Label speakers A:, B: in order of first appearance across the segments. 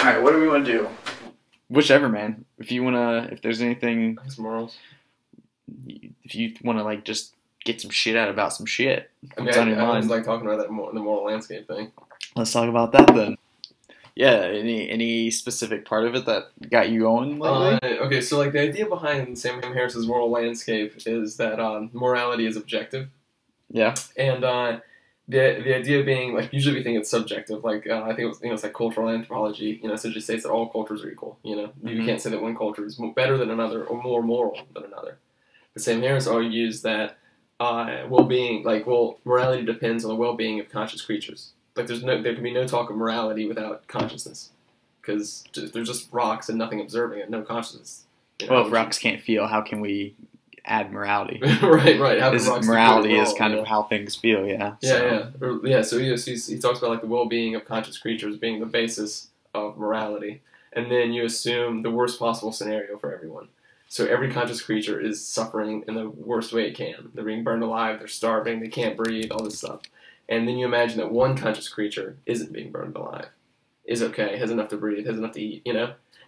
A: right, what do we want to do?
B: Whichever, man. If there's anything,
C: His morals.
B: if you wanna like just get some shit out about some shit,
C: I
B: what's on your
C: I always
B: mind?
C: like talking about the moral landscape thing.
B: Let's talk about that then. Yeah, any specific part of it that got you going lately?
C: Okay, so like the idea behind Sam Harris's moral landscape is that morality is objective,
B: Yeah.
C: and the idea being like usually we think it's subjective. Like I think it's like cultural anthropology. Essentially states that all cultures are equal. You
B: Mhm.
C: can't say that one culture is better than another or more moral than another. But Sam Harris argues that morality depends on the well-being of conscious creatures. Like there can be no talk of morality without consciousness, because there's just rocks and nothing observing it, no consciousness.
B: Well, if rocks can't feel, how can we add morality?
C: right. How can rocks
B: Morality
C: feel
B: is kind of how things feel, yeah.
C: So he talks about like the well-being of conscious creatures being the basis of morality, and then you assume the worst possible scenario for everyone. So every conscious creature is suffering in the worst way it can. They're being burned alive, they're starving, they can't breathe, all this stuff. And then you imagine that one conscious creature isn't being burned alive, is okay, has enough to breathe, has enough to eat,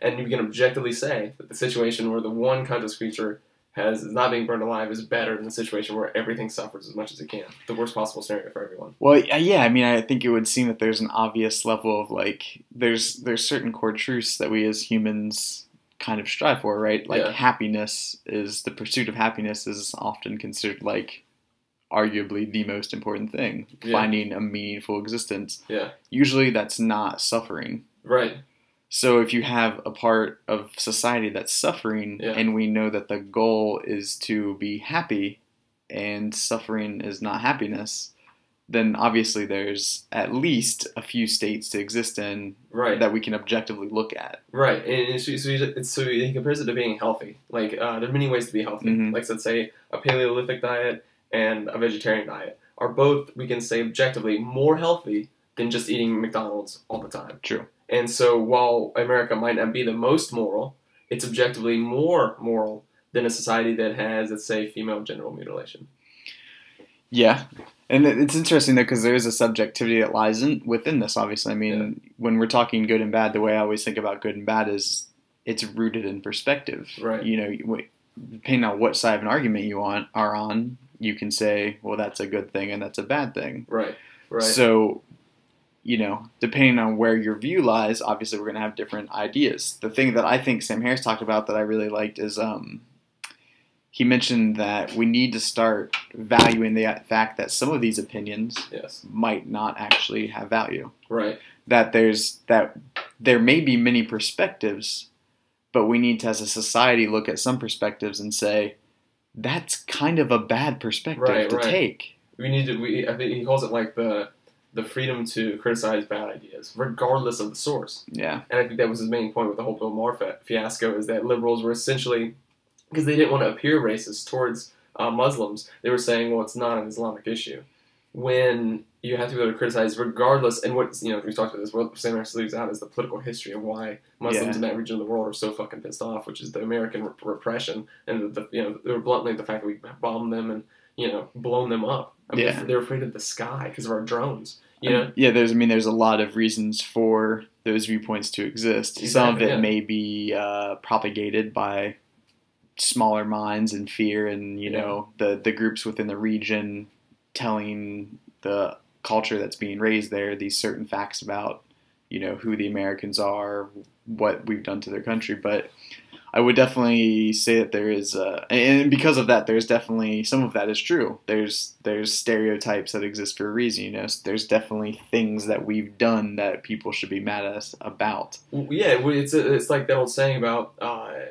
C: And you can objectively say that the situation where the one conscious creature is not being burned alive is better than the situation where everything suffers as much as it can. The worst possible scenario for everyone.
B: Well, yeah, I mean, I think it would seem that there's an obvious level of like, there's certain core truths that we as humans kind of strive for, right? Like the pursuit of happiness is often considered like arguably the most important thing.
C: Yeah.
B: Finding a meaningful existence.
C: Yeah.
B: Usually that's not suffering.
C: Right.
B: So if you have a part of society that's suffering, and we know that the goal is to be happy, and suffering is not happiness, then obviously there's at least a few states to exist in that we can objectively look at.
C: Right, and so he compares it to being healthy. Like, there are many ways to be healthy.
B: Mm-hmm.
C: Like, let's say a Paleolithic diet and a vegetarian diet are both, we can say objectively, more healthy than just eating McDonald's all the time.
B: True.
C: And so while America might not be the most moral, it's objectively more moral than a society that has, let's say, female genital mutilation.
B: Yeah. And it's interesting, though, because there is a subjectivity that lies within this, obviously. I mean, when we're talking good and bad, the way I always think about good and bad is it's rooted in perspective.
C: Right.
B: Depending on what side of an argument you are on, you can say, well, that's a good thing and that's a bad thing.
C: Right.
B: So, depending on where your view lies, obviously we're going to have different ideas. The thing that I think Sam Harris talked about that I really liked is he mentioned that we need to start valuing the fact that some of these opinions might not actually have value.
C: Right.
B: That there may be many perspectives, but we need to, as a society, look at some perspectives and say, that's kind of a bad perspective to take.
C: I think he calls it like the freedom to criticize bad ideas, regardless of the source.
B: Yeah.
C: And I think that was his main point with the whole Bill Maher fiasco, is that liberals were essentially, because they didn't want to appear racist towards Muslims, they were saying, well, it's not an Islamic issue. When you have to be able to criticize regardless, and what, we talked about this, what Sam Harris leaves out is the political history of why Muslims in that region of the world are so fucking pissed off, which is the American repression, and bluntly the fact that we bombed them and, blown them up. They're afraid of the sky because of our drones.
B: Yeah, there's a lot of reasons for those viewpoints to exist.
C: Exactly,
B: some of it may be propagated by smaller minds and fear, and the groups within the region telling the culture that's being raised there these certain facts about who the Americans are, what we've done to their country. But I would definitely say that there is, and because of that, there's definitely some of that is true. There's stereotypes that exist for a reason. There's definitely things that we've done that people should be mad at us about.
C: Yeah, it's like that old saying about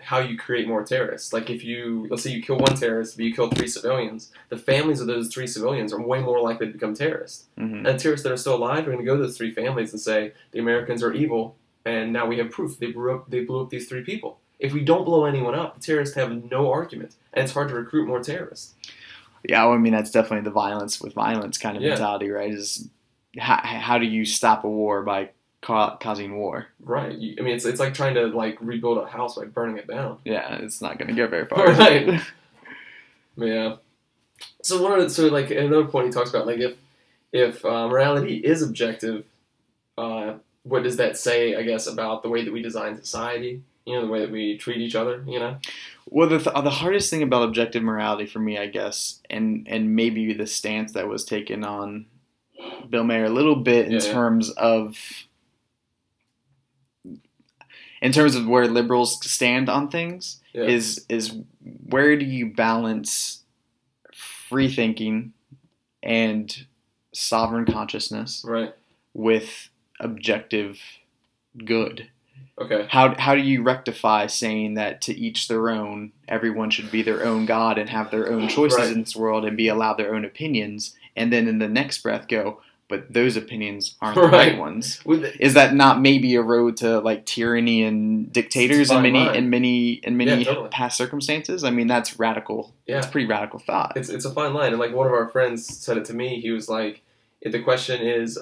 C: how you create more terrorists. Like let's say you kill one terrorist, but you kill 3 civilians, the families of those 3 civilians are way more likely to become terrorists.
B: Mm-hmm.
C: And terrorists that are still alive are going to go to those 3 families and say the Americans are evil, and now we have proof they blew up these 3 people. If we don't blow anyone up, the terrorists have no argument, and it's hard to recruit more terrorists.
B: Yeah, I mean, that's definitely the violence with violence kind of mentality, right? Is how do you stop a war by causing war?
C: Right. I mean, it's like trying to rebuild a house by burning it down.
B: Yeah, it's not going to go very far.
C: Right. Yeah. So another point he talks about, if morality is objective, what does that say, I guess, about the way that we design society? You know, the way that we treat each other, you know?
B: Well, the hardest thing about objective morality for me, I guess, and maybe the stance that was taken on Bill Mayer a little bit
C: Yeah,
B: in terms of where liberals stand on things,
C: yeah.
B: is where do you balance free thinking and sovereign consciousness
C: Right.
B: with objective good?
C: Okay.
B: How do you rectify saying that to each their own, everyone should be their own God and have their own choices
C: Right.
B: in this world and be allowed their own opinions, and then in the next breath go, but those opinions aren't the right ones? Is that not maybe a road to like tyranny and dictators in many
C: totally.
B: past circumstances? I mean, that's radical.
C: Yeah.
B: It's pretty radical thought.
C: It's a fine line, and like one of our friends said it to me. He was like, if the question is,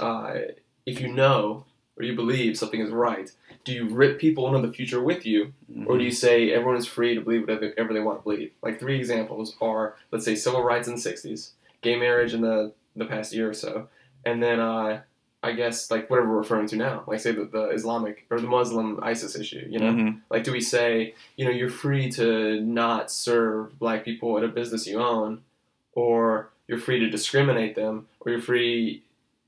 C: if you know or you believe something is right, do you rip people into the future with you, or do you say everyone is free to believe whatever they want to believe? Like 3 examples are, let's say, civil rights in the 60s, gay marriage in the past year or so, and then I guess like whatever we're referring to now, like say the Islamic or the Muslim ISIS issue, you know?
B: Mm-hmm.
C: Like do we say, you know, you're free to not serve black people at a business you own, or you're free to discriminate them, or you're free...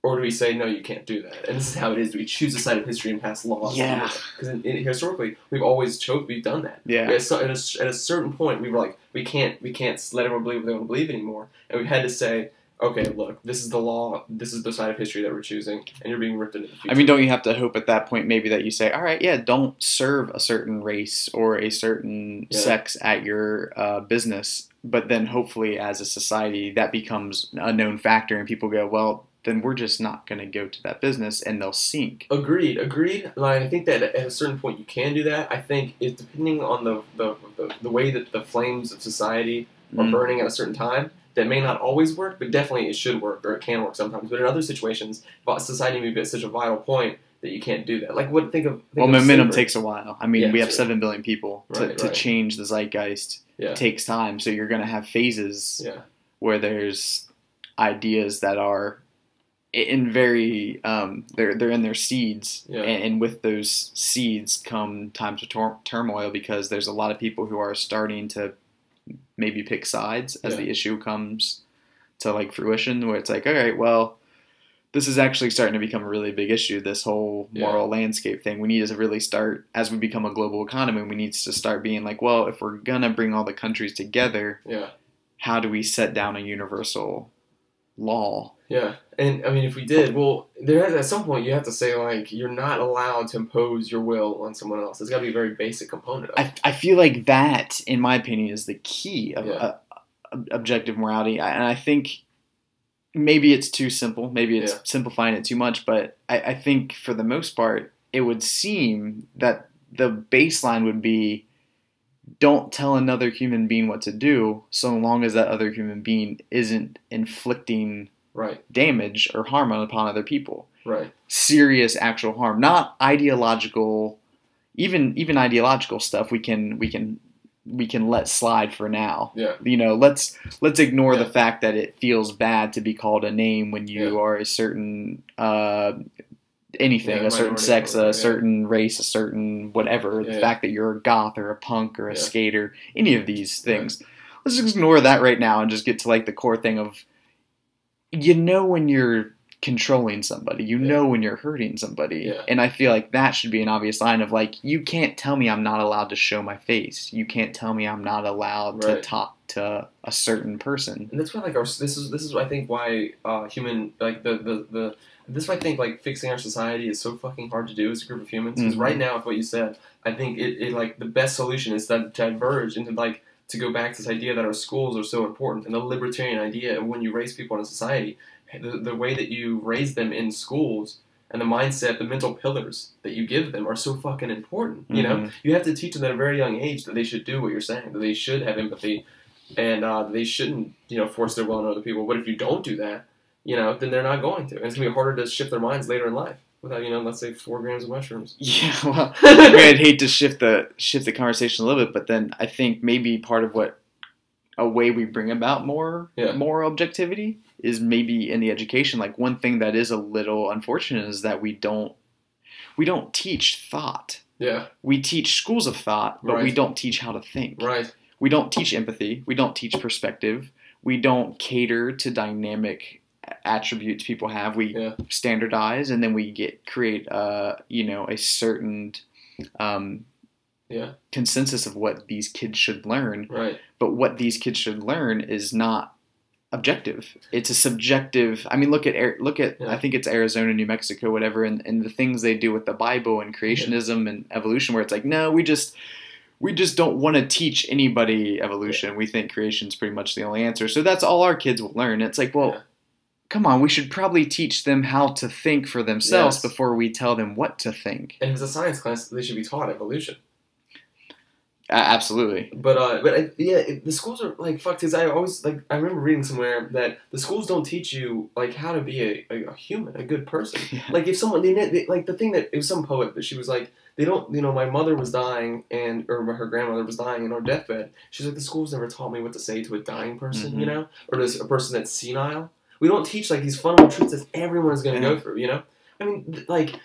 C: Or do we say, no, you can't do that? And this is how it is. We choose a side of history and pass laws.
B: Yeah.
C: Because historically, we've always we've done that.
B: Yeah.
C: At a certain point, we were like, we can't let everyone believe what they want to believe anymore. And we had to say, okay, look, this is the law. This is the side of history that we're choosing. And you're being ripped into the future.
B: I mean, don't you have to hope at that point maybe that you say, all right, yeah, don't serve a certain race or a certain sex at your business. But then hopefully as a society, that becomes a known factor and people go, well, then we're just not going to go to that business, and they'll sink.
C: Agreed. Like, I think that at a certain point you can do that. I think it's depending on the way that the flames of society are burning at a certain time. That may not always work, but definitely it should work, or it can work sometimes. But in other situations, society may be at such a vital point that you can't do that. Like,
B: momentum takes a while. I mean, we have 7 billion people.
C: Right.
B: To change the zeitgeist takes time. So you're going to have phases where there's ideas that are in very they're in their seeds, and with those seeds come times of turmoil, because there's a lot of people who are starting to maybe pick sides as the issue comes to like fruition, where it's like, all right, well, this is actually starting to become a really big issue, this whole moral landscape thing. We need to really start, as we become a global economy, we need to start being like, well, if we're gonna bring all the countries together, how do we set down a universal law?
C: Yeah, and I mean, if we did, well, at some point you have to say, like, you're not allowed to impose your will on someone else. It's got to be a very basic component of it.
B: I feel like that, in my opinion, is the key of objective morality. And I think maybe it's too simple. Maybe it's simplifying it too much. But I think for the most part, it would seem that the baseline would be, don't tell another human being what to do so long as that other human being isn't inflicting damage or harm upon other people.
C: Right.
B: Serious actual harm, not ideological. Even ideological stuff we can let slide for now.
C: Yeah.
B: You know, let's ignore the fact that it feels bad to be called a name when you are a certain anything, a certain sex, a certain race, a certain whatever. The fact that you're a goth or a punk or a skater, any of these things. Let's just ignore that right now and just get to like the core thing of, you know, when you're controlling somebody, you know when you're hurting somebody. And I feel like that should be an obvious line of like, you can't tell me I'm not allowed to show my face. You can't tell me I'm not allowed to talk to a certain person.
C: And that's why like this is I think why human like this is why I think like fixing our society is so fucking hard to do as a group of humans. Because right now, with what you said, I think it like the best solution is to diverge into like to go back to this idea that our schools are so important, and the libertarian idea of when you raise people in a society, the way that you raise them in schools and the mindset, the mental pillars that you give them are so fucking important. You know, you have to teach them at a very young age that they should do what you're saying, that they should have empathy, and they shouldn't, you know, force their will on other people. But if you don't do that, you know, then they're not going to, and it's gonna be harder to shift their minds later in life without, you know, let's say 4 grams of mushrooms.
B: Yeah, well, I'd hate to shift the conversation a little bit, but then I think maybe part of what a way we bring about more objectivity is maybe in the education. Like one thing that is a little unfortunate is that we we don't teach thought.
C: Yeah.
B: We teach schools of thought, but we don't teach how to think.
C: Right.
B: We don't teach empathy. We don't teach perspective. We don't cater to dynamic attributes people have. We standardize, and then we create a certain consensus of what these kids should learn.
C: Right.
B: But what these kids should learn is not objective. It's a subjective. I mean, look at I think it's Arizona, New Mexico, whatever, and the things they do with the Bible and creationism and evolution, where it's like, no, we just don't want to teach anybody evolution. We think creation's pretty much the only answer. So that's all our kids will learn. It's like, well, come on, we should probably teach them how to think for themselves before we tell them what to think.
C: And as a science class, they should be taught evolution.
B: Absolutely.
C: But the schools are like fucked. Cause I remember reading somewhere that the schools don't teach you like how to be a human, a good person. Like if someone like the thing that it was some poet that she was like, they don't, my mother was dying or her grandmother was dying in her deathbed. She's like, the schools never taught me what to say to a dying person, or to a person that's senile. We don't teach like these fundamental truths that everyone is going to go through. I mean, like.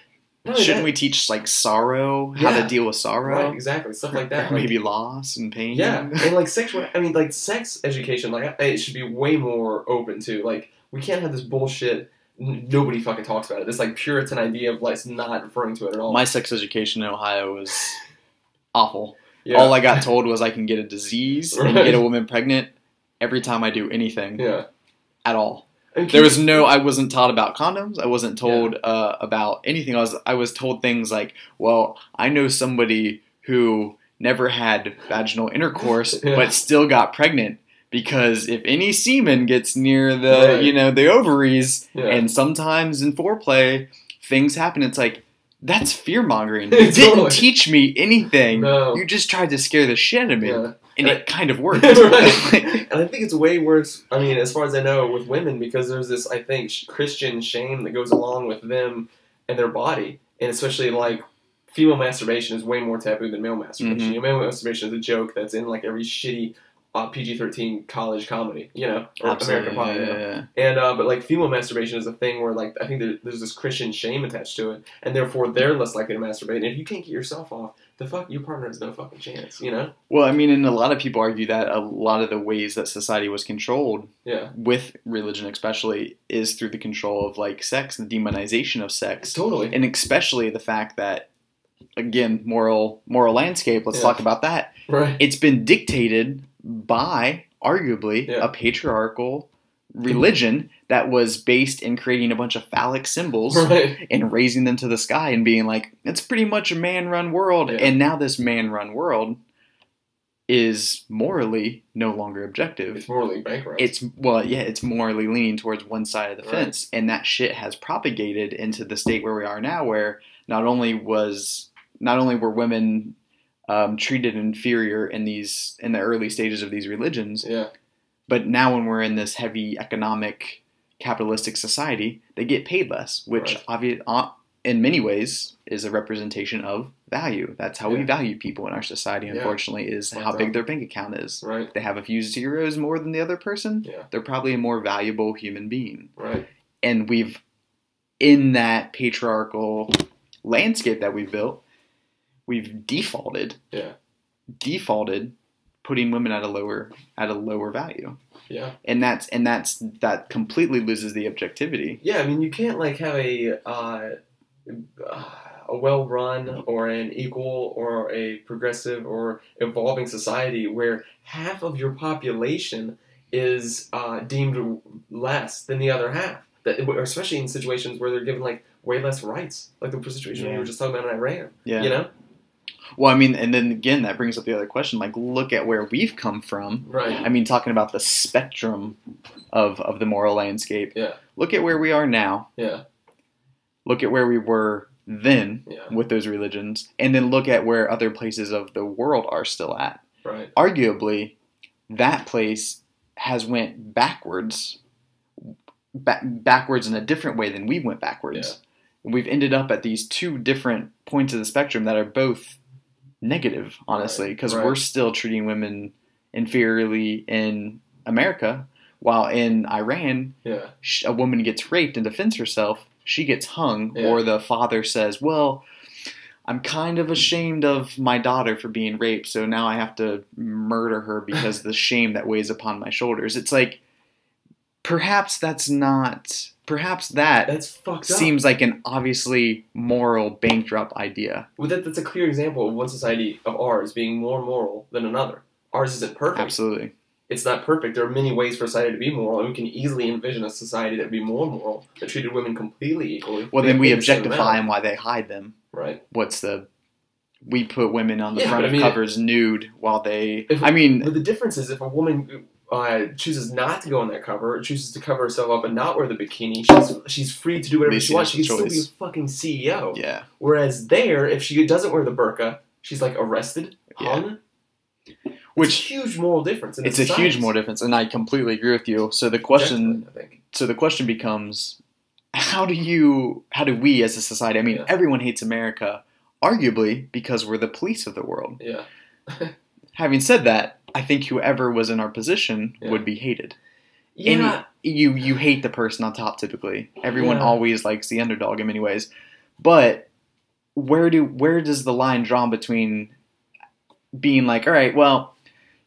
B: Shouldn't we teach like sorrow, how to deal with sorrow?
C: Right, exactly, stuff like that.
B: Maybe loss and pain.
C: Yeah, and like sex education, like it should be way more open to. Like we can't have this bullshit. Nobody fucking talks about it. This like Puritan idea of like not referring to it at all.
B: My sex education in Ohio was awful.
C: Yeah.
B: All I got told was I can get a disease and get a woman pregnant every time I do anything.
C: Yeah.
B: At all. I wasn't taught about condoms. I wasn't told about anything. I was told things like, well, I know somebody who never had vaginal intercourse but still got pregnant because if any semen gets near the the ovaries and sometimes in foreplay things happen, it's like, that's fear mongering. You didn't teach me anything.
C: No.
B: You just tried to scare the shit out of me. Yeah. And it kind of worked.
C: Right. And I think it's way worse, I mean, as far as I know, with women, because there's this, I think, Christian shame that goes along with them and their body. And especially, like, female masturbation is way more taboo than male masturbation.
B: Mm-hmm.
C: Male masturbation is a joke that's in, like, every shitty PG-13 college comedy, or
B: Absolutely.
C: American Pie,
B: Yeah.
C: And, but, like, female masturbation is a thing where, like, I think there's this Christian shame attached to it, and therefore they're less likely to masturbate. And if you can't get yourself off, your partner has no fucking chance,
B: Well, I mean, and a lot of people argue that a lot of the ways that society was controlled, with religion especially, is through the control of, like, sex, the demonization of sex.
C: Totally.
B: And especially the fact that, again, moral landscape, let's talk about that.
C: Right.
B: It's been dictated by, arguably, a patriarchal religion that was based in creating a bunch of phallic symbols and raising them to the sky and being like, it's pretty much a man-run world. Yeah. And now this man-run world is morally no longer objective.
C: It's morally bankrupt.
B: It's morally leaning towards one side of the fence. And that shit has propagated into the state where we are now, where not only were women treated inferior in the early stages of these religions, but now when we're in this heavy economic capitalistic society, they get paid less, which in many ways is a representation of value. That's how we value people in our society, unfortunately, is how big their bank account is.
C: Right.
B: They have a few zeros more than the other person. Yeah. They're probably a more valuable human being.
C: Right.
B: And in that patriarchal landscape that we've built, we've defaulted putting women at a lower value.
C: Yeah.
B: And that completely loses the objectivity.
C: Yeah, I mean, you can't like have a well-run or an equal or a progressive or evolving society where half of your population is deemed less than the other half. Especially in situations where they're given like way less rights, like the situation we were just talking about in Iran.
B: Yeah. Well, I mean, and then again, that brings up the other question. Like, look at where we've come from.
C: Right.
B: I mean, talking about the spectrum of the moral landscape.
C: Yeah.
B: Look at where we are now.
C: Yeah.
B: Look at where we were then with those religions, and then look at where other places of the world are still at.
C: Right.
B: Arguably, that place has went backwards in a different way than we went backwards. Yeah. We've ended up at these two different points of the spectrum that are both negative, honestly, because we're still treating women inferiorly in America, while in Iran, a woman gets raped and defends herself, she gets hung, or the father says, well, I'm kind of ashamed of my daughter for being raped, so now I have to murder her because of the shame that weighs upon my shoulders. It's like, perhaps that
C: That's fucked up.
B: seems like an obviously moral bankrupt idea.
C: Well, that's a clear example of one society of ours being more moral than another. Ours isn't perfect.
B: Absolutely.
C: It's not perfect. There are many ways for society to be moral, and we can easily envision a society that would be more moral, that treated women completely equally.
B: Well, then we objectify them while they hide them.
C: Right.
B: We put women on the front of
C: mean,
B: covers nude while they...
C: But the difference is if a woman chooses not to go on that cover, or chooses to cover herself up and not wear the bikini, she's free to do whatever she wants. She can still be a fucking CEO.
B: Yeah.
C: Whereas there, if she doesn't wear the burqa, she's like arrested, hung. It's a huge moral difference.
B: It's a huge moral difference, and I completely agree with you. So the question becomes, how do we as a society? I mean, everyone hates America, arguably because we're the police of the world.
C: Yeah.
B: Having said that, I think whoever was in our position would be hated.
C: Yeah.
B: And you hate the person on top typically. Everyone always likes the underdog in many ways. But where does the line draw between being like, all right, well,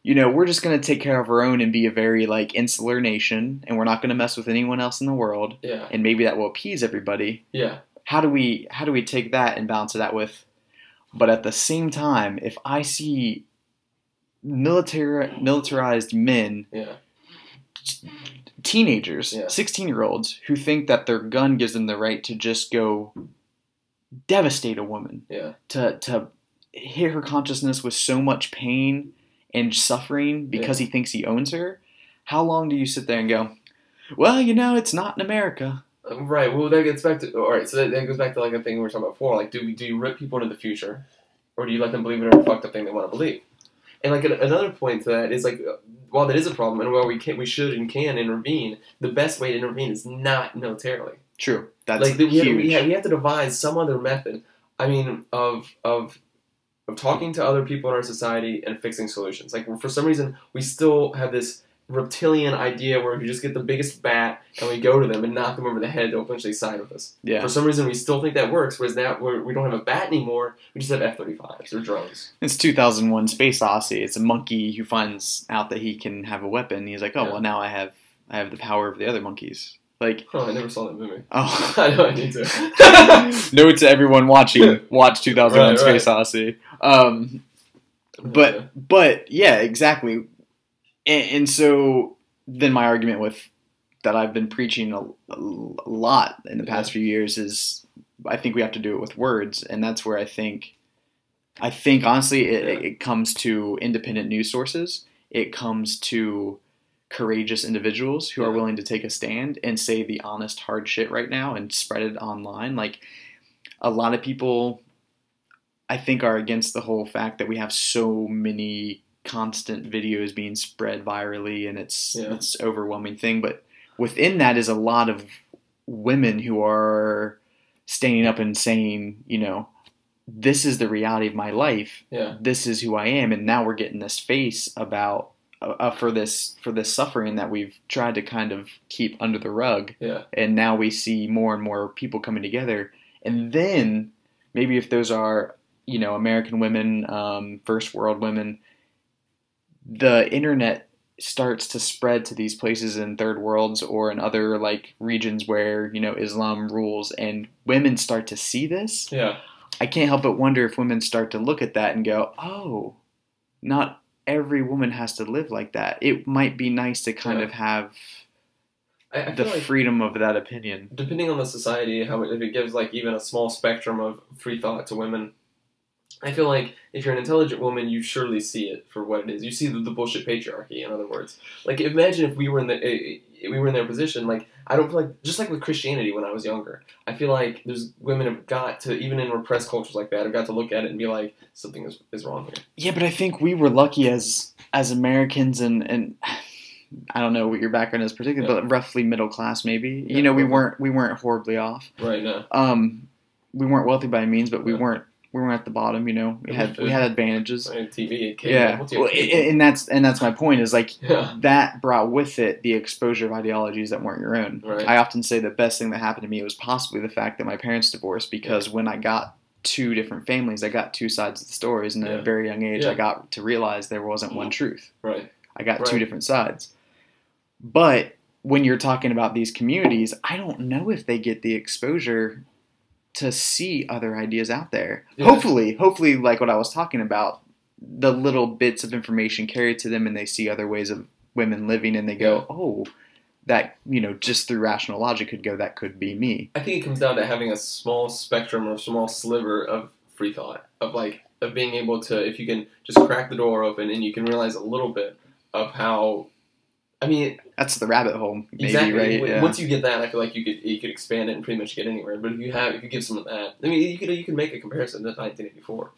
B: we're just going to take care of our own and be a very like insular nation, and we're not going to mess with anyone else in the world.
C: Yeah.
B: And maybe that will appease everybody.
C: Yeah.
B: How do we take that and balance it out with? But at the same time, if I see militarized men, teenagers, 16-year-olds who think that their gun gives them the right to just go devastate a woman, to hit her consciousness with so much pain and suffering because he thinks he owns her, how long do you sit there and go, well, it's not in America?
C: Right. Well, that gets back to... All right, so that goes back to like a thing we were talking about before. Like, do you rip people into the future, or do you let them believe whatever fucked up thing they want to believe? And like another point to that is like, while that is a problem, and while we should and can intervene, the best way to intervene is not militarily.
B: True. That's
C: huge. We have to devise some other method. I mean, of talking to other people in our society and fixing solutions. Like, for some reason, we still have this reptilian idea where we just get the biggest bat and we go to them and knock them over the head, they'll eventually side with us.
B: Yeah.
C: For some reason, we still think that works, whereas now we don't have a bat anymore, we just have F-35s or drones.
B: It's 2001 Space Odyssey. It's a monkey who finds out that he can have a weapon. He's like, well, now I have the power of the other monkeys. Like,
C: I never saw that movie.
B: Oh.
C: I know I need to.
B: Note to everyone watching, watch 2001 Space Odyssey. But yeah, exactly. And so then my argument that I've been preaching a lot in the past few years is I think we have to do it with words, and that's where I think honestly it comes to independent news sources. It comes to courageous individuals who are willing to take a stand and say the honest, hard shit right now and spread it online. Like, a lot of people, I think, are against the whole fact that we have so many constant videos being spread virally, and it's overwhelming thing. But within that is a lot of women who are standing up and saying, this is the reality of my life.
C: Yeah.
B: This is who I am. And now we're getting this face about for this suffering that we've tried to kind of keep under the rug.
C: Yeah.
B: And now we see more and more people coming together. And then maybe if those are, American women, first world women, the internet starts to spread to these places in third worlds or in other like regions where, Islam rules, and women start to see this.
C: Yeah.
B: I can't help but wonder if women start to look at that and go, oh, not every woman has to live like that. It might be nice to kind of have the freedom of that opinion.
C: Depending on the society, if it gives like even a small spectrum of free thought to women, I feel like if you're an intelligent woman, you surely see it for what it is. You see the bullshit patriarchy, in other words. Like, imagine if we were in their position. Like, I don't feel like, just like with Christianity when I was younger, I feel like women have got to, even in repressed cultures like that, have got to look at it and be like, something is wrong here.
B: Yeah, but I think we were lucky as Americans, and I don't know what your background is particularly, but roughly middle class maybe. Yeah, we weren't horribly off.
C: Right, no.
B: We weren't wealthy by any means, but we weren't at the bottom, We had advantages.
C: TV, cable.
B: Yeah, well, and that's my point. Is like that brought with it the exposure of ideologies that weren't your own.
C: Right.
B: I often say the best thing that happened to me was possibly the fact that my parents divorced, because when I got two different families. I got two sides of the stories, and at a very young age, I got to realize there wasn't one truth.
C: Right.
B: I got two different sides. But when you're talking about these communities, I don't know if they get the exposure to see other ideas out there. Yeah. Hopefully, like what I was talking about, the little bits of information carried to them, and they see other ways of women living, and they go, oh, that, just through rational logic that could be me.
C: I think it comes down to having a small spectrum or a small sliver of free thought, of being able to, if you can just crack the door open and you can realize a little bit of how,
B: that's the rabbit hole, maybe,
C: exactly,
B: right?
C: Yeah. Once you get that, I feel like you could expand it and pretty much get anywhere. But if you give some of that, you can make a comparison to 1984.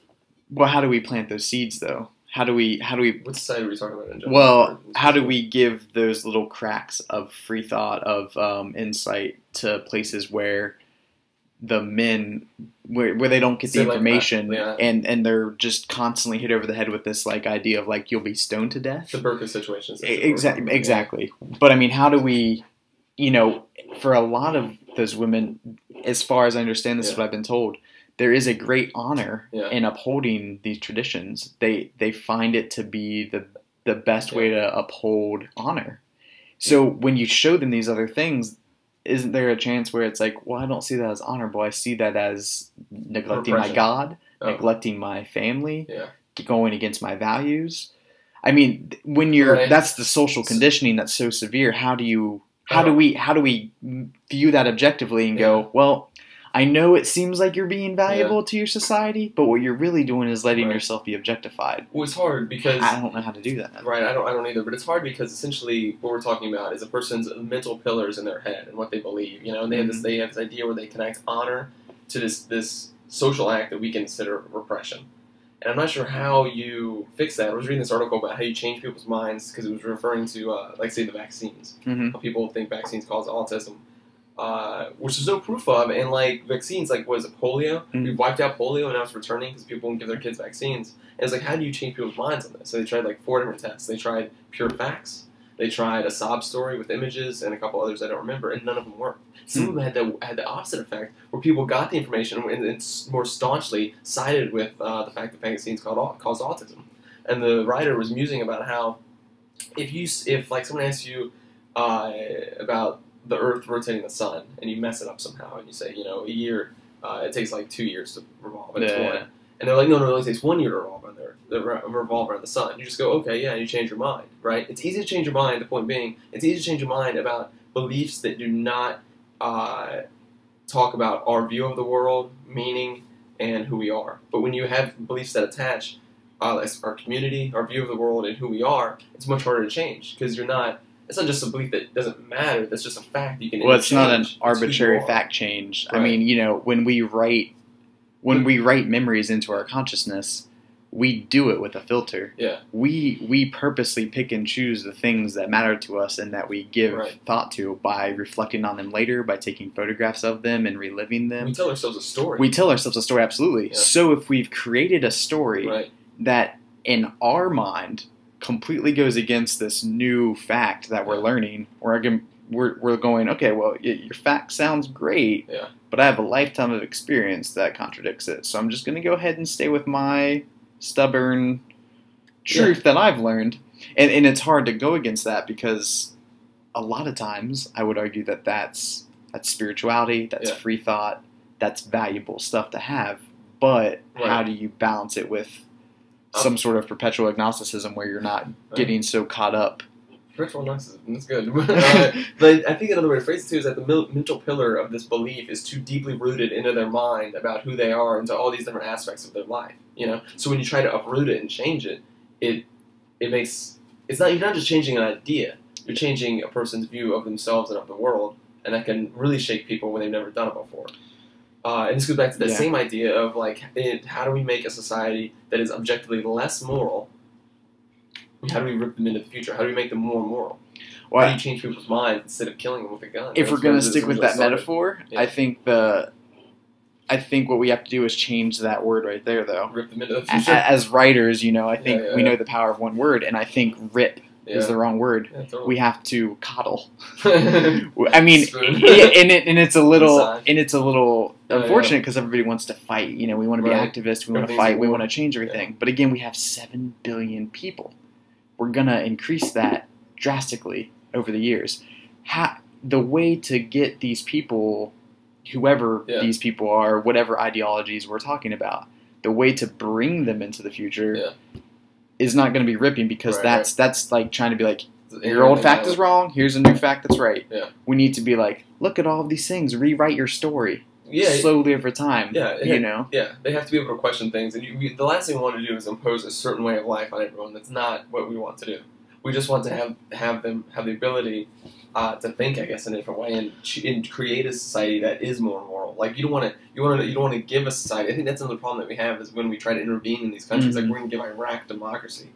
B: Well, how do we plant those seeds, though? How do we?
C: What society are we talking about in general?
B: Well, how do we give those little cracks of free thought, of insight to places where the men, where they don't get the information, and they're just constantly hit over the head with this idea of you'll be stoned to death?
C: The Burka situations.
B: Exactly. But how do we, for a lot of those women, as far as I understand, this is what I've been told, there is a great honor in upholding these traditions. They find it to be the best way to uphold honor. So when you show them these other things, isn't there a chance where it's well, I don't see that as honorable. I see that as neglecting my God, neglecting my family, going against my values. When you're that's the social conditioning that's so severe. How do we view that objectively and go, well, I know it seems like you're being valuable to your society, but what you're really doing is letting yourself be objectified.
C: Well, it's hard because
B: I don't know how to do that.
C: Right, I don't either. But it's hard because essentially what we're talking about is a person's mental pillars in their head and what they believe. And they have this idea where they connect honor to this social act that we consider repression. And I'm not sure how you fix that. I was reading this article about how you change people's minds because it was referring to, say, the vaccines.
B: Mm-hmm.
C: How people think vaccines cause autism. Which there's no proof of, and vaccines, what is it, polio?
B: Mm-hmm.
C: We wiped out polio, and now it's returning because people won't give their kids vaccines. And it's how do you change people's minds on this? So they tried 4 different tests. They tried pure facts, they tried a sob story with images, and a couple others I don't remember, and none of them worked. Some of them had the opposite effect, where people got the information and more staunchly sided with the fact that vaccines caused autism. And the writer was musing about how if someone asks you about the Earth rotating the sun, and you mess it up somehow, and you say, a year, it takes 2 years to revolve, and it's 1. And they're like, no, it only takes 1 year to revolve around the Earth, revolve around the sun. You just go, okay, yeah, and you change your mind, right? It's easy to change your mind, the point being, it's easy to change your mind about beliefs that do not talk about our view of the world, meaning, and who we are. But when you have beliefs that attach our community, our view of the world, and who we are, it's much harder to change, because it's not just a belief that doesn't matter. That's just a fact you can.
B: Well, it's not an arbitrary fact change. Right. When we write memories into our consciousness, we do it with a filter.
C: Yeah.
B: We purposely pick and choose the things that matter to us and that we give thought to by reflecting on them later, by taking photographs of them and reliving them.
C: We tell ourselves a story.
B: Absolutely. Yeah. So if we've created a story that in our mind completely goes against this new fact that we're learning, we're going, okay, well, your fact sounds great, but I have a lifetime of experience that contradicts it. So I'm just going to go ahead and stay with my stubborn truth that I've learned. And it's hard to go against that because a lot of times I would argue that that's spirituality, that's free thought, that's valuable stuff to have. But how do you balance it with some sort of perpetual agnosticism where you're not getting so caught up?
C: Perpetual agnosticism, that's good. But I think another way to phrase it too is that the mental pillar of this belief is too deeply rooted into their mind about who they are and to all these different aspects of their life. So when you try to uproot it and change it, you're not just changing an idea, you're changing a person's view of themselves and of the world, and that can really shake people when they've never done it before. And this goes back to that same idea of how do we make a society that is objectively less moral? How do we rip them into the future? How do we make them more moral? How do you change people's minds instead of killing them with a gun?
B: If we're going to stick with that metaphor, I think what we have to do is change that word right there, though.
C: Rip them into the future.
B: As writers, I think we know the power of one word, and I think rip is the wrong word.
C: Yeah, totally.
B: We have to coddle. And it's a little unfortunate because everybody wants to fight. You know, we want to be activists. We want to fight. We want to change everything. But again, we have 7 billion people. We're gonna increase that drastically over the years. The way to get these people, whoever these people are, whatever ideologies we're talking about, the way to bring them into the future is not going to be ripping, because that's like trying to be like, your old fact is wrong, here's a new fact that's right. We need to be like, look at all of these things, rewrite your story slowly over time. You know?
C: They have to be able to question things, and the last thing we want to do is impose a certain way of life on everyone. That's not what we want to do. We just want to have them have the ability to think, I guess, in a different way, and create a society that is more moral. Like, you don't want to give a society. I think that's another problem that we have, is when we try to intervene in these countries. Like, we're going to give Iraq democracy.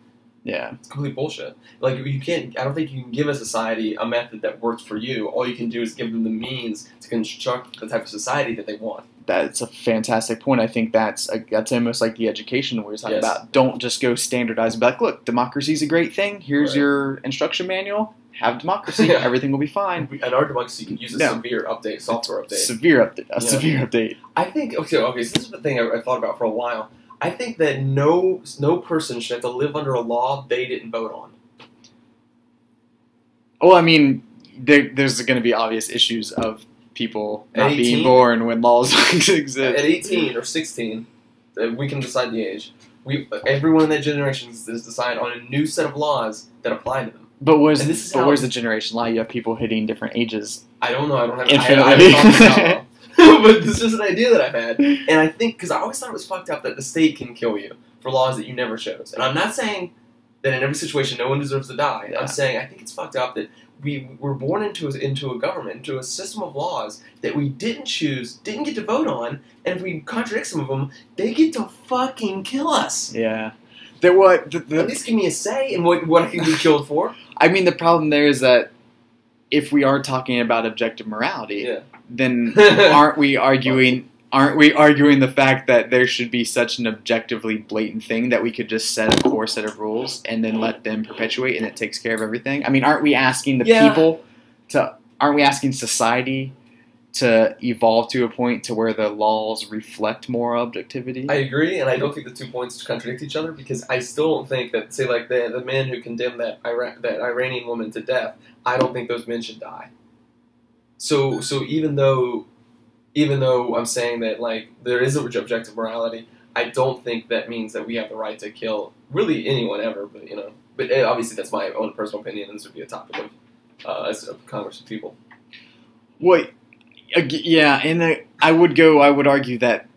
C: It's complete bullshit. Like, you can't. I don't think you can give a society a method that works for you. All you can do is give them the means to construct the type of society that they want.
B: That's a fantastic point. I think that's almost like the education we were talking about. Don't just go standardize and be like, look, democracy is a great thing. Here's your instruction manual. Have democracy. Everything will be fine.
C: And our democracy can use a severe update, software update.
B: Severe update.
C: I think, okay, so this is the thing I thought about for a while. I think that no person should have to live under a law they didn't vote on.
B: Well, I mean, there's going to be obvious issues of people not being born when laws exist.
C: At 18 or 16, we can decide the age. Everyone in that generation is decide on a new set of laws that apply to them.
B: But where's the generation lie? You have people hitting different ages.
C: I don't know. I don't have infinitely. But this is an idea that I've had, and I think, because I always thought it was fucked up that the state can kill you for laws that you never chose. And I'm not saying that in every situation no one deserves to die. I'm saying I think it's fucked up that we were born into a government, into a system of laws that we didn't choose, didn't get to vote on, and if we contradict some of them, they get to fucking kill us.
B: Yeah.
C: At least give me a say in what I can get killed for.
B: I mean, the problem there is that if we are talking about objective morality, then aren't we arguing the fact that there should be such an objectively blatant thing that we could just set a core set of rules and then let them perpetuate and it takes care of everything? I mean, aren't we asking aren't we asking society to evolve to a point to where the laws reflect more objectivity?
C: I agree, and I don't think the 2 points contradict each other, because I still don't think that, say, like the men who condemned that Iranian woman to death, I don't think those men should die. So even though I'm saying that, like, there is a objective morality, I don't think that means that we have the right to kill really anyone ever. But obviously that's my own personal opinion, and this would be a topic of Congress of people.
B: Wait. Yeah, and I would argue that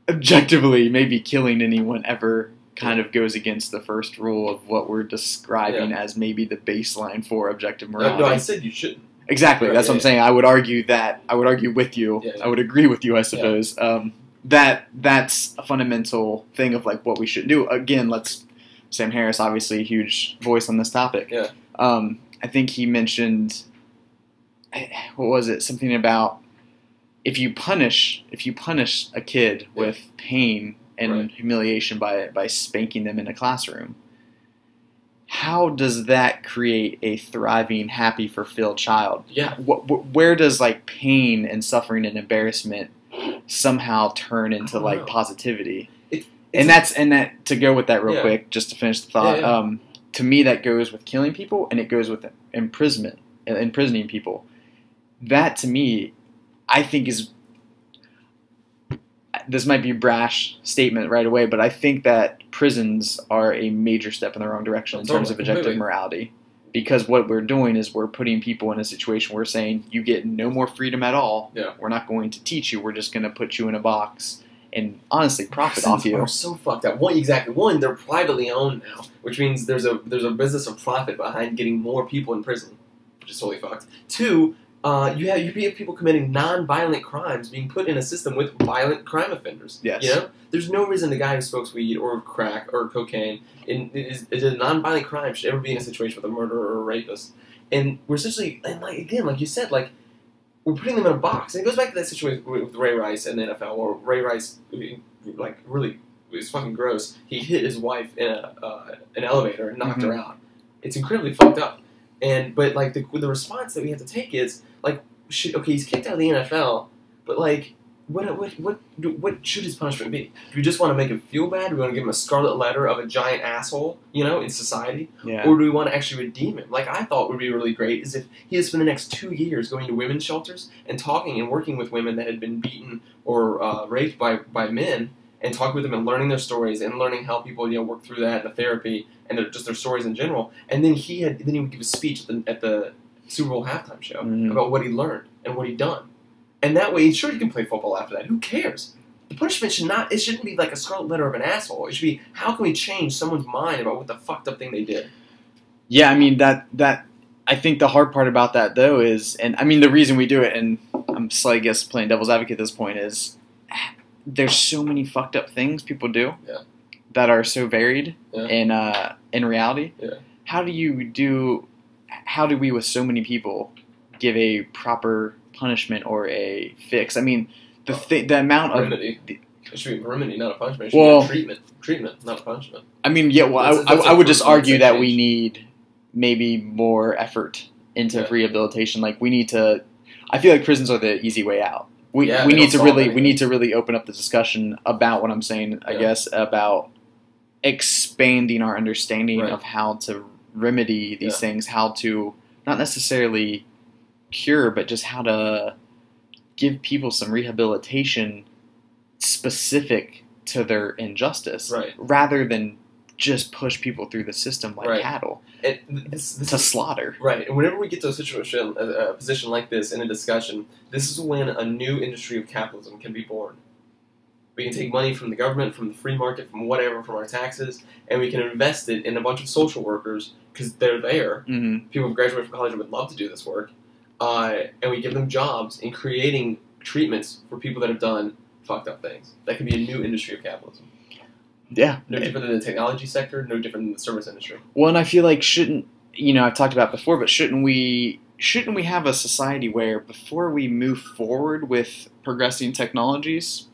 B: objectively, maybe killing anyone ever kind of goes against the first rule of what we're describing as maybe the baseline for objective morality.
C: No, I said you shouldn't.
B: Exactly, that's what I'm saying. I would argue with you. I would agree with you, I suppose. That's a fundamental thing of like what we should do. Again, Sam Harris, obviously a huge voice on this topic. I think he mentioned, what was it? Something about if you punish a kid with pain and humiliation by spanking them in a classroom, how does that create a thriving, happy, fulfilled child? Where does like pain and suffering and embarrassment somehow turn into like positivity? And to go with that real quick, just to finish the thought. To me, that goes with killing people, and it goes with imprisoning people. That to me, I think is. This might be a brash statement right away, but I think that prisons are a major step in the wrong direction in terms of objective morality. Because what we're doing is we're putting people in a situation where we're saying, you get no more freedom at all. We're not going to teach you. We're just going to put you in a box and honestly profit off you.
C: Are so fucked up. One, they're privately owned now, which means there's a business of profit behind getting more people in prison, which is totally fucked. Two, you have people committing non-violent crimes being put in a system with violent crime offenders. There's no reason a guy who smokes weed or crack or cocaine is a non-violent crime should ever be in a situation with a murderer or a rapist. And we're essentially, and like you said, like we're putting them in a box. And it goes back to that situation with Ray Rice in the NFL, where Ray Rice, like, really, it was fucking gross. He hit his wife in an elevator and knocked her out. It's incredibly fucked up. But like the response that we have to take is like, okay, he's kicked out of the NFL, but like What should his punishment be? Do we just want to make him feel bad? Do we want to give him a scarlet letter of a giant asshole, in society?
B: Yeah.
C: Or do we want to actually redeem him? Like I thought would be really great is if he had spent the next 2 years going to women's shelters and talking and working with women that had been beaten or raped by men, and talking with them and learning their stories and learning how people work through that and the therapy and just their stories in general. And then he would give a speech at the Super Bowl halftime show about what he learned and what he'd done. And that way, sure, you can play football after that. Who cares? The punishment shouldn't be like a scarlet letter of an asshole. It should be, how can we change someone's mind about what the fucked up thing they did?
B: Yeah, I mean, I think the hard part about that, though, is, and I mean, the reason we do it, and I'm I guess playing devil's advocate at this point, is there's so many fucked up things people do that are so varied in reality.
C: Yeah.
B: How do we, with so many people, give a proper punishment or a fix? I mean, the amount of
C: remedy. It should be a remedy, not a punishment. It should be a treatment, not a punishment.
B: I mean, yeah. Well, I would just argue that we need maybe more effort into rehabilitation. Like we need to. I feel like prisons are the easy way out. We need to really open up the discussion about what I'm saying. I guess about expanding our understanding of how to remedy these things, how to not necessarily cure, but just how to give people some rehabilitation specific to their injustice, rather than just push people through the system like cattle to slaughter.
C: Right, and whenever we get to a position like this in a discussion, this is when a new industry of capitalism can be born. We can take money from the government, from the free market, from whatever, from our taxes, and we can invest it in a bunch of social workers because they're there.
B: Mm-hmm.
C: People who graduate from college and would love to do this work. And we give them jobs in creating treatments for people that have done fucked up things. That could be a new industry of capitalism.
B: Yeah.
C: No different than the technology sector, no different than the service industry.
B: Well, and I feel like I've talked about before, but shouldn't we have a society where before we move forward with progressing technologies...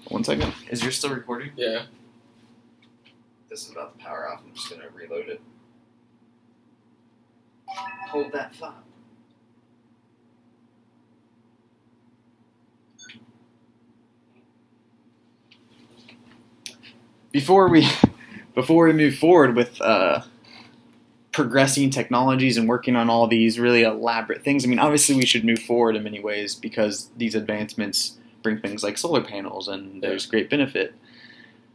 B: One second. Is yours still recording?
C: Yeah.
B: This is about to power off. I'm just going to reload it. Hold that thought. Before we move forward with progressing technologies and working on all these really elaborate things, I mean, obviously we should move forward in many ways because these advancements bring things like solar panels and there's great benefit.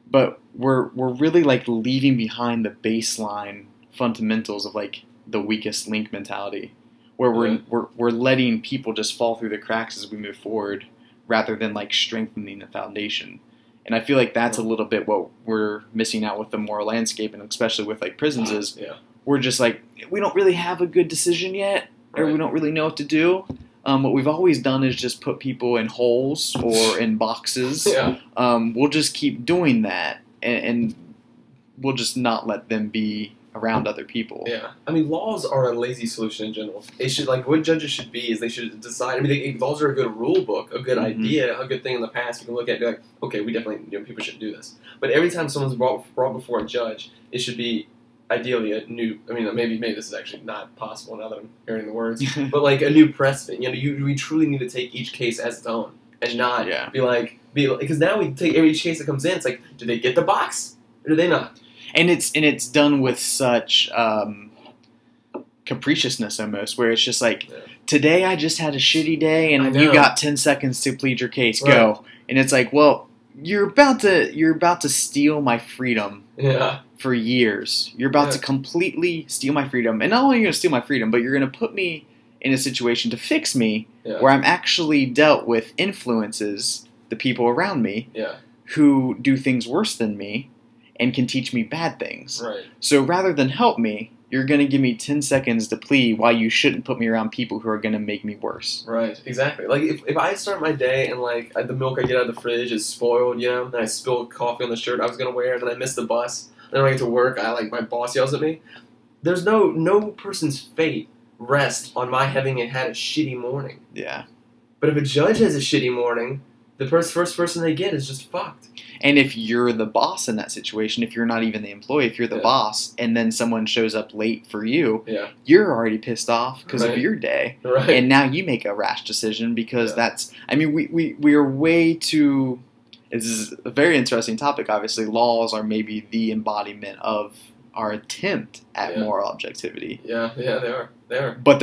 B: But we're really like leaving behind the baseline fundamentals of like the weakest link mentality, where we're letting people just fall through the cracks as we move forward, rather than like strengthening the foundation. And I feel like that's a little bit what we're missing out with the moral landscape, and especially with like prisons, is we're just like, we don't really have a good decision yet, or we don't really know what to do. What we've always done is just put people in holes or in boxes. We'll just keep doing that, and we'll just not let them be around other people.
C: Yeah, I mean, laws are a lazy solution in general. They should, like, what judges should be is they should decide. I mean, laws are a good rule book, a good idea, a good thing in the past. You can look at and be like, okay, we definitely, people shouldn't do this. But every time someone's brought before a judge, it should be ideally a new. I mean, maybe this is actually not possible now that I'm hearing the words, but like a new precedent. We truly need to take each case as its own and not be like because now we take every case that comes in. It's like, do they get the box or do they not?
B: And it's done with such capriciousness almost, where it's just like, today I just had a shitty day, and you got 10 seconds to plead your case. Go. And it's like, well, you're about to steal my freedom. For years. You're about to completely steal my freedom. And not only are you going to steal my freedom, but you're going to put me in a situation to fix me where I'm actually dealt with influences, the people around me, who do things worse than me and can teach me bad things. So rather than help me, you're going to give me 10 seconds to plead why you shouldn't put me around people who are going to make me worse.
C: Exactly. Like, if I start my day and, like, the milk I get out of the fridge is spoiled, and I spill coffee on the shirt I was going to wear, and then I miss the bus, then when I get to work, my boss yells at me. There's no person's fate rests on my having had a shitty morning. But if a judge has a shitty morning, the first person they get is just fucked.
B: And if you're the boss in that situation, if you're not even the employee, if you're the boss, and then someone shows up late for you, you're already pissed off because of your day.
C: Right.
B: And now you make a rash decision because that's, I mean, we are way too, this is a very interesting topic, obviously. Laws are maybe the embodiment of our attempt at moral objectivity.
C: Yeah, they are. They are.
B: But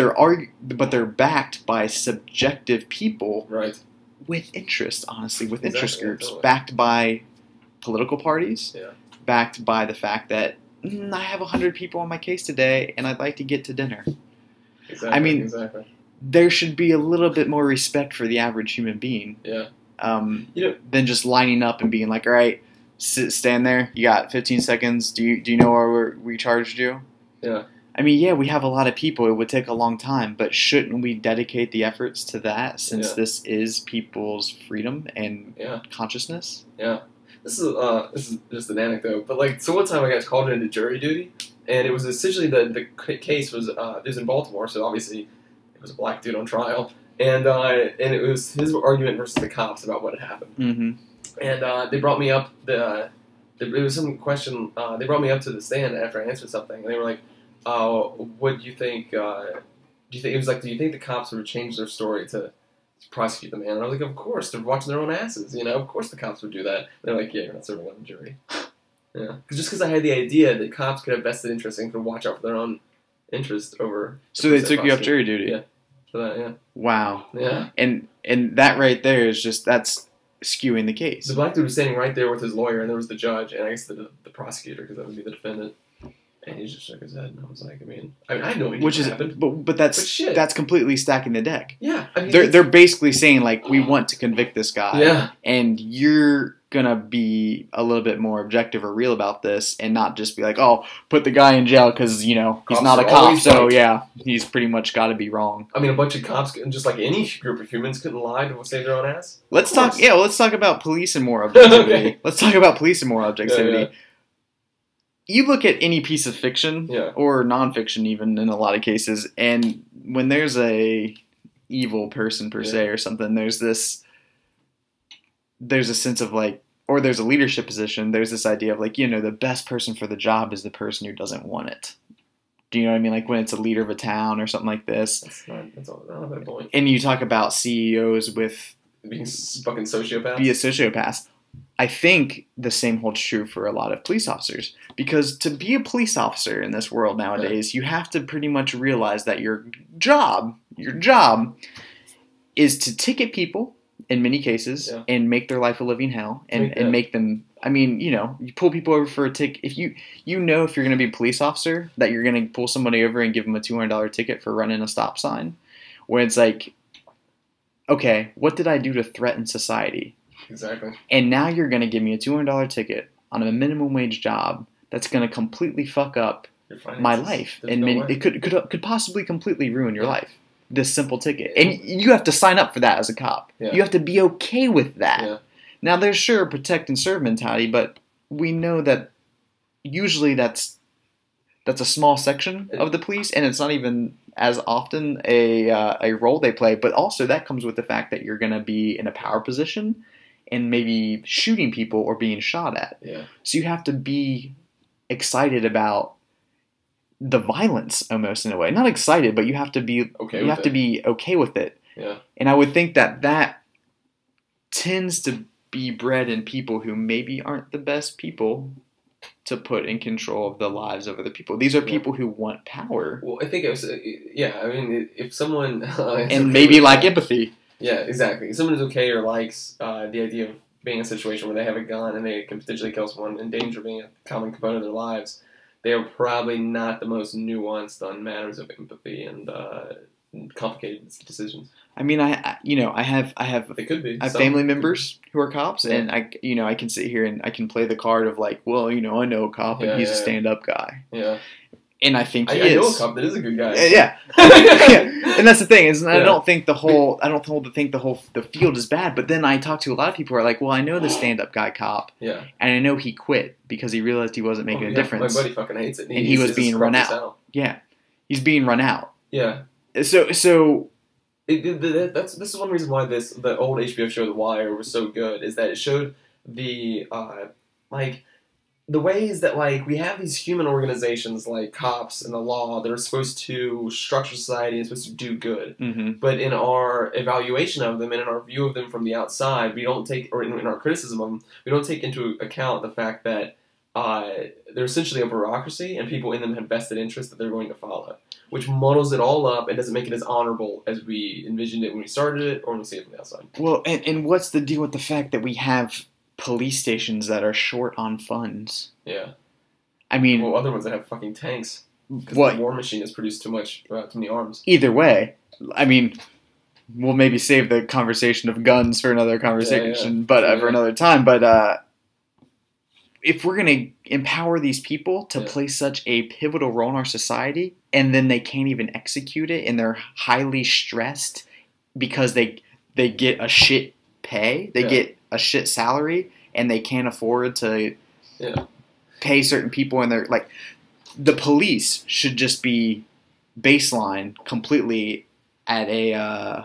B: they're backed by subjective people.
C: Right.
B: With interest, honestly, with interest groups, backed by political parties, backed by the fact that I have 100 people on my case today and I'd like to get to dinner.
C: Exactly,
B: I mean, there should be a little bit more respect for the average human being than just lining up and being like, all right, stand there, you got 15 seconds, do you know where we charged you?
C: Yeah.
B: I mean, we have a lot of people. It would take a long time, but shouldn't we dedicate the efforts to that since this is people's freedom and consciousness?
C: Yeah. This is just an anecdote, but so one time I got called into jury duty, and it was essentially the case was it was in Baltimore, so obviously it was a black dude on trial, and it was his argument versus the cops about what had happened.
B: Mm-hmm.
C: And they brought me up it was some question. They brought me up to the stand after I answered something, and they were like, what do you think? Do you think the cops would change their story to prosecute the man? And I was like, of course, they're watching their own asses. Of course the cops would do that. And they're like, yeah, you're not serving on the jury. Yeah, because I had the idea that cops could have vested interest and could watch out for their own interest over.
B: So they took you off jury duty.
C: Yeah, for that. Yeah.
B: Wow.
C: Yeah.
B: And that right there is that's skewing the case.
C: The black dude was standing right there with his lawyer, and there was the judge, and I guess the prosecutor, because that would be the defendant. And he just shook his head, and I was like, I had no idea what happened.
B: But that's completely stacking the deck.
C: Yeah. I mean,
B: they're basically saying, we want to convict this guy.
C: Yeah.
B: And you're going to be a little bit more objective or real about this and not just be like, oh, put the guy in jail because, he's not a cop, so, he's pretty much got to be wrong.
C: I mean, a bunch of cops, just like any group of humans, couldn't lie to save their own ass.
B: Let's talk about police and moral objectivity. Okay. Let's talk about police and moral objectivity.
C: Yeah.
B: You look at any piece of fiction or nonfiction, even in a lot of cases, and when there's a evil person per se or something, there's a sense of or there's a leadership position. There's this idea of the best person for the job is the person who doesn't want it. Do you know what I mean? Like when it's a leader of a town or something like this.
C: That's not a bad point.
B: And you talk about CEOs with
C: being fucking sociopaths.
B: Be a sociopath. I think the same holds true for a lot of police officers. Because to be a police officer in this world nowadays, you have to pretty much realize that your job is to ticket people in many cases and make their life a living hell and make them, you pull people over for a ticket. If if you're going to be a police officer, that you're going to pull somebody over and give them a $200 ticket for running a stop sign, where it's like, okay, what did I do to threaten society?
C: Exactly.
B: And now you're going to give me a $200 ticket on a minimum wage job that's going to completely fuck up my life. And it could possibly completely ruin your life. This simple ticket. And you have to sign up for that as a cop. Yeah. You have to be okay with that. Yeah. Now, there's sure a protect and serve mentality, but we know that usually that's a small section of the police, and it's not even as often a role they play. But also that comes with the fact that you're going to be in a power position and maybe shooting people or being shot at.
C: Yeah.
B: So you have to be excited about the violence almost in a way. Not excited, but you have to be be okay with it.
C: Yeah.
B: And I would think that tends to be bred in people who maybe aren't the best people to put in control of the lives of other people. These are people who want power.
C: Well, I think it was if someone
B: and maybe lack empathy.
C: Yeah, exactly. If someone is okay or likes the idea of being in a situation where they have a gun and they can potentially kill someone, in danger being a common component of their lives, they are probably not the most nuanced on matters of empathy and complicated decisions.
B: I mean, I have
C: they could be.
B: I have family members who are cops, and I can sit here and I can play the card of I know a cop and he's a stand-up guy.
C: Yeah.
B: And I think
C: I know a cop that is a good guy.
B: Yeah. And that's the thing is, I don't think the field is bad. But then I talk to a lot of people who are like, well, I know the stand-up guy cop.
C: Yeah.
B: And I know he quit because he realized he wasn't making a difference.
C: My buddy fucking hates it.
B: And he was being run out. Yeah. He's being run out.
C: Yeah.
B: So
C: This is one reason why the old HBO show The Wire was so good, is that it showed the like the ways that like we have these human organizations like cops and the law that are supposed to structure society and supposed to do good, but in our evaluation of them and in our view of them from the outside, we don't take, or in our criticism of them, we don't take into account the fact that they're essentially a bureaucracy and people in them have vested interest that they're going to follow, which muddles it all up and doesn't make it as honorable as we envisioned it when we started it or when we see it from the outside.
B: Well, and what's the deal with the fact that we have police stations that are short on funds?
C: Yeah.
B: I mean...
C: Well, other ones that have fucking tanks. Because the war machine has produced too many arms.
B: Either way, I mean, we'll maybe save the conversation of guns for another conversation, but for another time, but if we're going to empower these people to play such a pivotal role in our society, and then they can't even execute it, and they're highly stressed because they get a shit pay, they get a shit salary, and they can't afford to pay certain people, and they're like, the police should just be baseline completely at a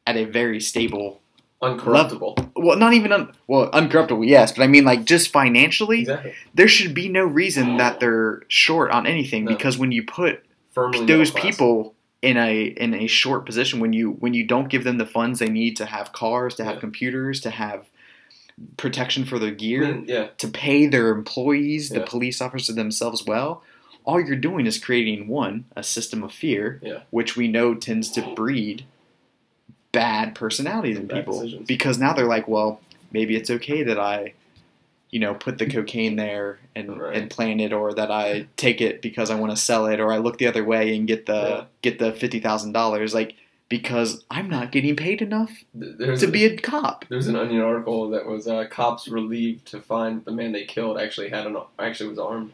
B: very stable,
C: uncorruptible
B: level. Well, not even uncorruptible, yes, but I mean like just financially, there should be no reason that they're short on anything, because when you put those people in a short position, when you don't give them the funds they need to have cars, to have computers, to have protection for their gear, to pay their employees, the police officers themselves well, all you're doing is creating, one, a system of fear, which we know tends to breed bad personalities in people. Decisions. Because now they're like, well, maybe it's okay that I, put the cocaine there and plant it, or that I take it because I want to sell it, or I look the other way and get the $50,000, like, because I'm not getting paid enough to be a cop.
C: There's an Onion article that was cops relieved to find the man they killed actually was armed.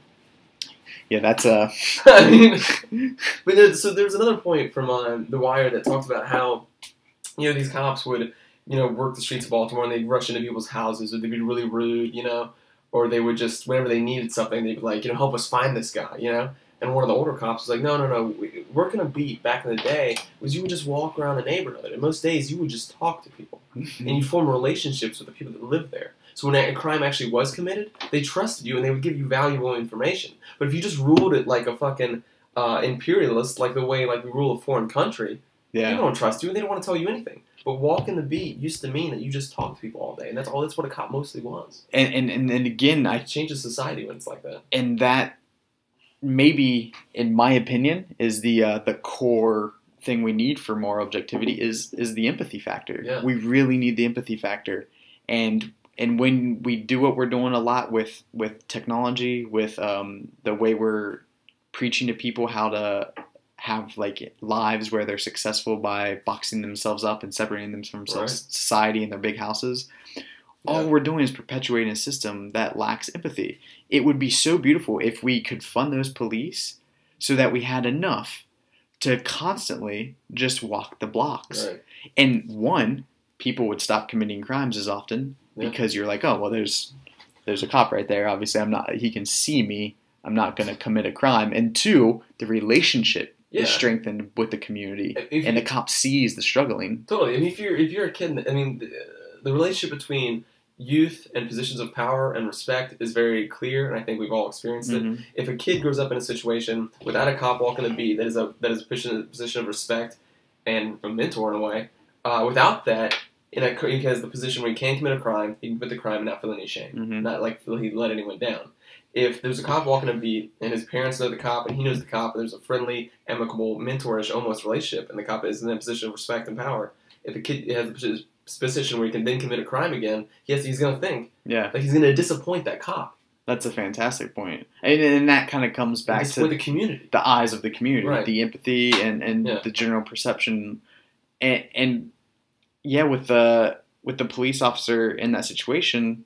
B: Yeah, that's
C: I mean, but so there's another point from The Wire that talks about how these cops would work the streets of Baltimore, and they'd rush into people's houses, or they'd be really rude, or they would just, whenever they needed something, they'd be like, help us find this guy, And one of the older cops was like, no, working a beat back in the day was you would just walk around the neighborhood, and most days you would just talk to people, and you form relationships with the people that lived there. So when a crime actually was committed, they trusted you, and they would give you valuable information. But if you just ruled it like a fucking imperialist, like the way we rule a foreign country, people don't trust you, and they don't want to tell you anything. But walking the beat used to mean that you just talk to people all day, and that's what a cop mostly was.
B: And again,
C: it changes society when it's like that.
B: And that, maybe, in my opinion, is the core thing we need for moral objectivity is the empathy factor.
C: Yeah.
B: We really need the empathy factor, and when we do what we're doing a lot with technology, with the way we're preaching to people how to have lives where they're successful by boxing themselves up and separating themselves from society in their big houses, all we're doing is perpetuating a system that lacks empathy. It would be so beautiful if we could fund those police so that we had enough to constantly just walk the blocks.
C: Right.
B: And one, people would stop committing crimes as often because you're like, oh, well, there's a cop right there. Obviously, he can see me. I'm not going to commit a crime. And two, the relationship is strengthened with the community, and the cop sees the struggling.
C: Totally. I mean, if you're a kid, I mean, the relationship between youth and positions of power and respect is very clear, and I think we've all experienced it. If a kid grows up in a situation without a cop walking the beat that is a position of respect and a mentor in a way, without that, he has the position where he can commit a crime, he can commit the crime and not feel any shame, not feel he let anyone down. If there's a cop walking a beat and his parents know the cop and he knows the cop and there's a friendly, amicable, mentorish almost relationship and the cop is in a position of respect and power, if a kid has a position where he can then commit a crime again, he's going to think that he's going to disappoint that cop.
B: That's a fantastic point. And that kind of comes back to
C: the community.
B: The eyes of the community, the empathy and the general perception. And with the police officer in that situation,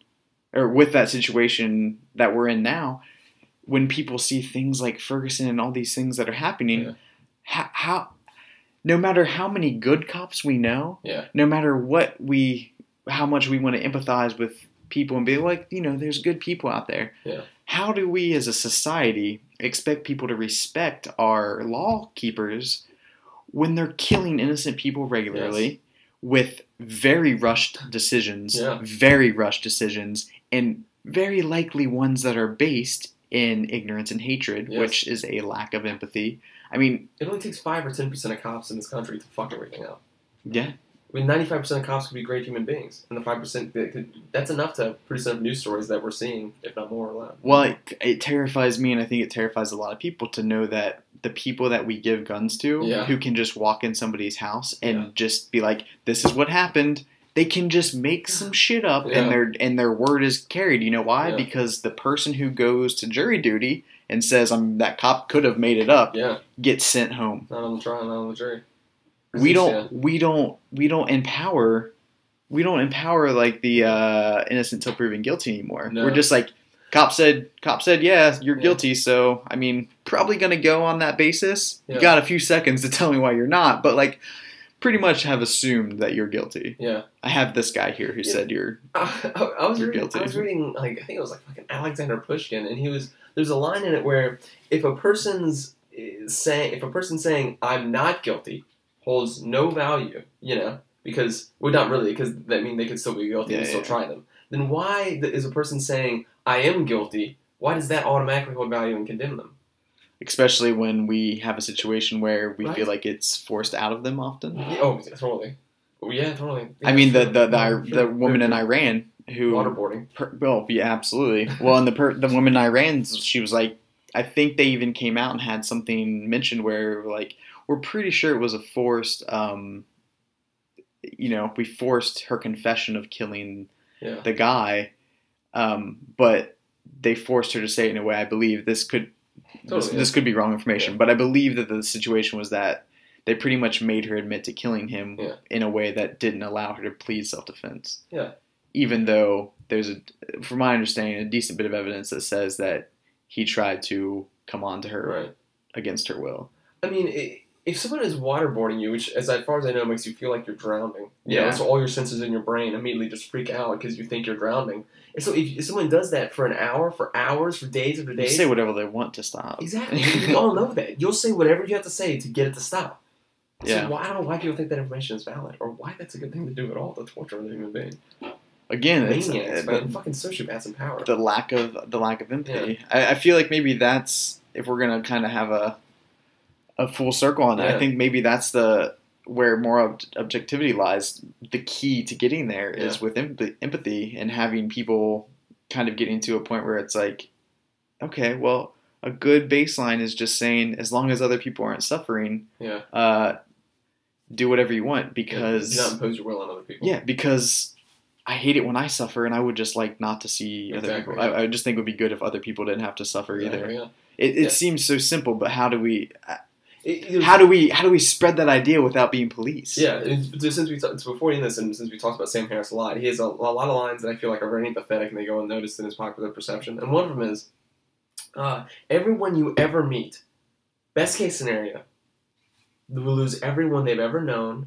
B: or with that situation that we're in now, when people see things like Ferguson and all these things that are happening, how no matter how many good cops we know, no matter how much we want to empathize with people and be like, there's good people out there. How do we as a society expect people to respect our law keepers when they're killing innocent people regularly with very rushed decisions, and very likely ones that are based in ignorance and hatred, which is a lack of empathy. I mean,
C: it only takes 5 or 10% of cops in this country to fuck everything up.
B: Yeah.
C: I mean, 95% of cops could be great human beings, and the 5% that's enough to produce enough news stories that we're seeing, if not more or less.
B: Well, it terrifies me, and I think it terrifies a lot of people to know that the people that we give guns to, who can just walk in somebody's house and just be like, "This is what happened," they can just make some shit up, and their word is carried. You know why? Because the person who goes to jury duty and says, "That cop could have made it up," gets sent home.
C: Not on the trial, not on the jury.
B: We don't empower like the innocent till proven guilty anymore. No. We're just like, cop said, yeah, you're guilty. So I mean, probably gonna go on that basis. You got a few seconds to tell me why you're not, but like, pretty much have assumed that you're guilty. Yeah, I have this guy here who said you're guilty.
C: I was reading, like, I think it was like fucking Alexander Pushkin, and there's a line in it where if a person's saying I'm not guilty holds no value, because not really, because that means they could still be guilty and still try them. Then why is a person saying I am guilty? Why does that automatically hold value and condemn them?
B: Especially when we have a situation where we feel like it's forced out of them often.
C: Yeah, totally. Yeah, totally. Yeah,
B: I mean, the woman in Iran who
C: waterboarding.
B: Well, yeah, absolutely. Well, and the woman in Iran, she was like, I think they even came out and had something mentioned where like, we're pretty sure it was a forced, we forced her confession of killing the guy, but they forced her to say it in a way. I believe this could be wrong information, but I believe that the situation was that they pretty much made her admit to killing him in a way that didn't allow her to plead self-defense. Yeah. Even though there's from my understanding, a decent bit of evidence that says that he tried to come on to her against her will.
C: I mean, if someone is waterboarding you, which, as far as I know, makes you feel like you're drowning, so all your senses in your brain immediately just freak out because you think you're drowning. And so if someone does that for an hour, for hours, for days after days...
B: You say whatever they want to stop.
C: Exactly. We all know that. You'll say whatever you have to say to get it to stop. So I don't know why people think that information is valid, or why that's a good thing to do at all, to torture a human being.
B: Again,
C: maniacs, man. Fucking sociopaths in power.
B: The lack of empathy. Yeah. I feel like maybe that's, if we're going to kind of have a full circle on that, I think maybe that's where more objectivity lies. The key to getting there is with empathy and having people kind of getting to a point where it's like, okay, well, a good baseline is just saying, as long as other people aren't suffering, do whatever you want, because
C: do not impose your will on other people.
B: Yeah, because I hate it when I suffer, and I would just like not to see other people. I just think it would be good if other people didn't have to suffer either. Yeah. It seems so simple, but how do we? How do we spread that idea without being police?
C: Yeah, since before in this, and since we talked about Sam Harris a lot, he has a lot of lines that I feel like are very empathetic, and they go unnoticed in his popular perception. And one of them is, everyone you ever meet, best case scenario, will lose everyone they've ever known,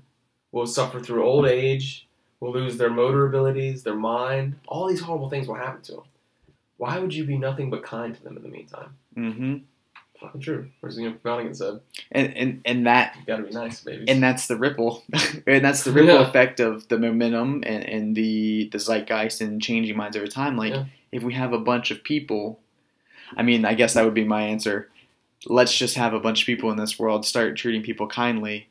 C: will suffer through old age, will lose their motor abilities, their mind. All these horrible things will happen to them. Why would you be nothing but kind to them in the meantime? Mm-hmm. Fucking true. Whereas Valiant said,
B: and that
C: you gotta be nice, baby.
B: And that's the ripple, and that's the ripple effect of the momentum and the zeitgeist and changing minds over time. Like if we have a bunch of people, I mean, I guess that would be my answer. Let's just have a bunch of people in this world start treating people kindly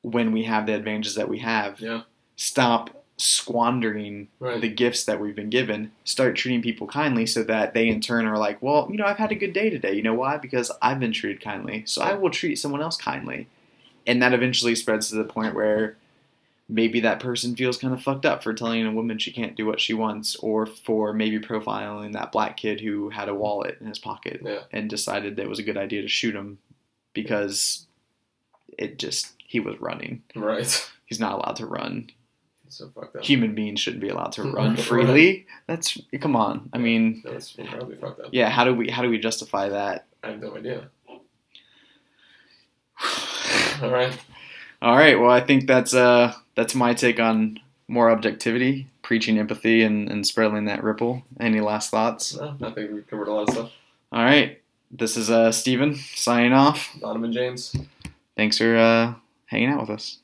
B: when we have the advantages that we have. Yeah. Stop squandering the gifts that we've been given. Start treating people kindly so that they in turn are like, well, I've had a good day today. You know why? Because I've been treated kindly. So I will treat someone else kindly. And that eventually spreads to the point where maybe that person feels kind of fucked up for telling a woman she can't do what she wants, or for maybe profiling that black kid who had a wallet in his pocket and decided that it was a good idea to shoot him because he was running. Right. He's not allowed to run.
C: So fucked up.
B: Human beings shouldn't be allowed to run freely. That's, come on. I mean,
C: that's incredibly fucked up.
B: Yeah, how do we justify that?
C: I have no idea. All right.
B: Well, I think that's my take on more objectivity, preaching empathy, and spreading that ripple. Any last thoughts?
C: No, I think we covered a lot of stuff.
B: All right. This is Steven signing off.
C: Donovan James.
B: Thanks for hanging out with us.